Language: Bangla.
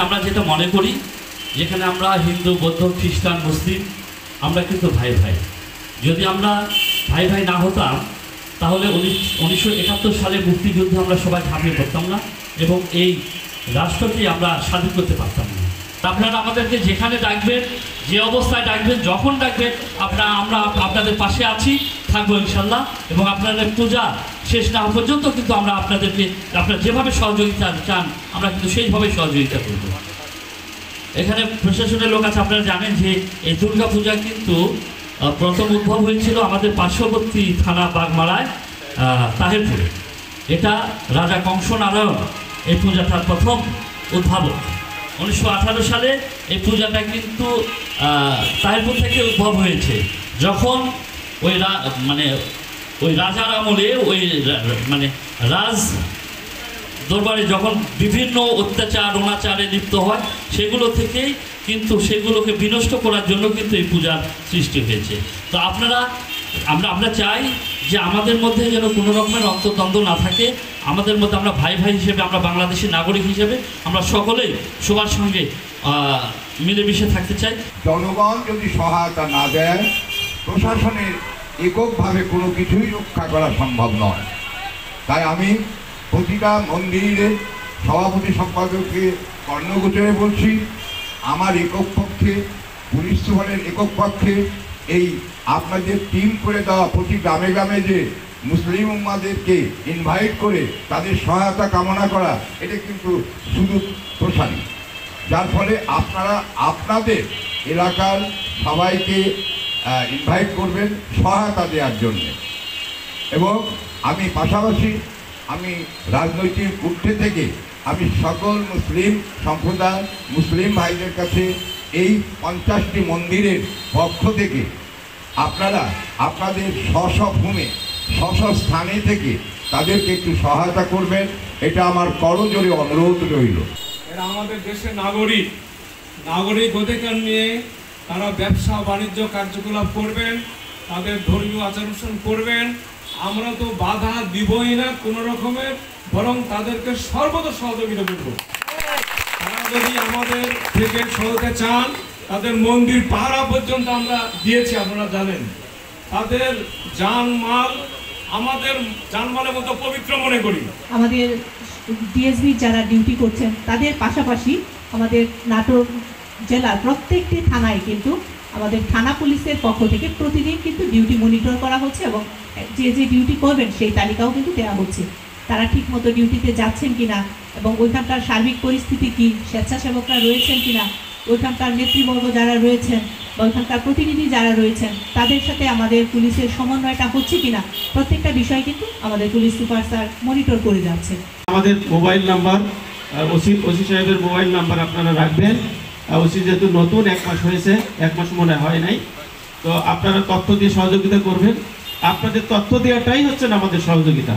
আমরা যেটা মনে করি, যেখানে আমরা হিন্দু, বৌদ্ধ, খ্রিস্টান, মুসলিম, আমরা কিন্তু ভাই ভাই। যদি আমরা ভাই ভাই না হতাম তাহলে 1971 সালে মুক্তিযুদ্ধে আমরা সবাই ঝাঁপিয়ে পড়তাম না এবং এই রাষ্ট্রকে আমরা স্বাধীন করতে পারতাম না। আপনারা আমাদেরকে যেখানে ডাকবেন, যে অবস্থায় ডাকবেন, যখন ডাকবেন, আমরা আপনাদের পাশে আছি, থাকবো ইনশাল্লাহ। এবং আপনাদের পূজা শেষ না হওয়া পর্যন্ত কিন্তু আমরা আপনাদেরকে, আপনারা যেভাবে সহযোগিতা চান আমরা কিন্তু সেইভাবে সহযোগিতা করব। এখানে প্রশাসনের লোক আছে, আপনারা জানেন যে এই দুর্গা পূজা কিন্তু প্রথম উদ্ভব হয়েছিল আমাদের পার্শ্ববর্তী থানা বাগমারায়, তাহিরপুরে। এটা রাজা কংস নারায়ণ এই পূজাটার প্রথম উদ্ভাবক। 1918 সালে এই পূজাটা কিন্তু তাহিরপুর থেকে উদ্ভব হয়েছে। যখন ওই রাজার আমলে রাজ দরবারে যখন বিভিন্ন অত্যাচার অনাচারে লিপ্ত হয়, সেগুলো থেকেই কিন্তু সেগুলোকে বিনষ্ট করার জন্য কিন্তু এই পূজার সৃষ্টি হয়েছে। তো আমরা চাই যে আমাদের মধ্যে যেন কোনো রকমের অন্তর্দ্বন্দ্ব না থাকে, আমাদের মধ্যে আমরা ভাই ভাই হিসেবে, আমরা বাংলাদেশি নাগরিক হিসেবে আমরা সকলেই সবার সঙ্গে মিলেমিশে থাকতে চাই। জনগণ যদি সহায়তা না দেয়, প্রশাসনের এককভাবে কোনো কিছুই রক্ষা করা সম্ভব নয়। তাই আমি প্রতিটা মন্দিরের সভাপতি সম্পাদককে কর্ণগোচরে বলছি, আমার একক পক্ষে, পুলিশ সুপারের একক পক্ষে এই আপনাদের টিম করে দেওয়া প্রতি গ্রামে গ্রামে যে মুসলিম উম্মাদেরকে ইনভাইট করে তাদের সহায়তা কামনা করা, এটা কিন্তু শুধু প্রসারী, যার ফলে আপনারা আপনাদের এলাকার সবাইকে ইনভাইট করবেন সহায়তা দেওয়ার জন্য। এবং আমি পাশাপাশি রাজনৈতিক ঊর্ধ্বে থেকে আমি সকল মুসলিম সম্প্রদায়, মুসলিম ভাইদের কাছে এই 50টি মন্দিরের পক্ষ থেকে আপনারা আপনাদের ভূমে স্থানে থেকে তাদেরকে একটু সহায়তা করবেন, এটা আমার করজোরে অনুরোধ রইল। এরা আমাদের দেশের নাগরিক অধিকার নিয়ে তারা ব্যবসা বাণিজ্য কার্যকলাপ করবেন, তাদের ধর্মীয় আচার অনুষ্ঠান করবেন। আমরা তো বাধা দিবই না কোনো রকমের, বরং তাদেরকে সর্বদা সহযোগিতা করব। তারা যদি আমাদের থেকে সহায়তা চান, তাদের মন্দির পাহারা পর্যন্ত আমরা দিয়েছি, আপনারা জানেন। তাদের জানমাল আমাদের জানমালের মতো পবিত্র মনে করি। আমাদের ডিএসবি যারা ডিউটি করছেন তাদের পাশাপাশি আমাদের নাটোর জেলার প্রত্যেকটি থানায় কিন্তু আমাদের থানা পুলিশের পক্ষ থেকে প্রতিদিন কিন্তু ডিউটি মনিটর করা হচ্ছে এবং যে ডিউটি করবেন সেই তালিকাও কিন্তু দেওয়া হচ্ছে। তারা ঠিকমতো ডিউটিতে যাচ্ছেন কিনা এবং ওইখানকার সার্বিক পরিস্থিতি কি, স্বেচ্ছাসেবকরা রয়েছেন কিনা, ওইখানকার নেতৃবর্গ যারা রয়েছেন বা ওইখানকার প্রতিনিধি যারা রয়েছেন তাদের সাথে আমাদের পুলিশের সমন্বয়টা হচ্ছে কিনা, প্রত্যেকটা বিষয় কিন্তু আমাদের পুলিশ সুপার স্যার মনিটর করে যাচ্ছে। আমাদের মোবাইল নাম্বার, ওসি সাহেবের মোবাইল নাম্বার আপনারা রাখবেন। ওসি যেহেতু নতুন, 1 মাস হয়েছে, 1 মাস মনে হয় নাই, তো আপনারা তথ্য দিয়ে সহযোগিতা করবেন। আপনাদের তথ্য দেওয়াটাই হচ্ছে আমাদের সহযোগিতা।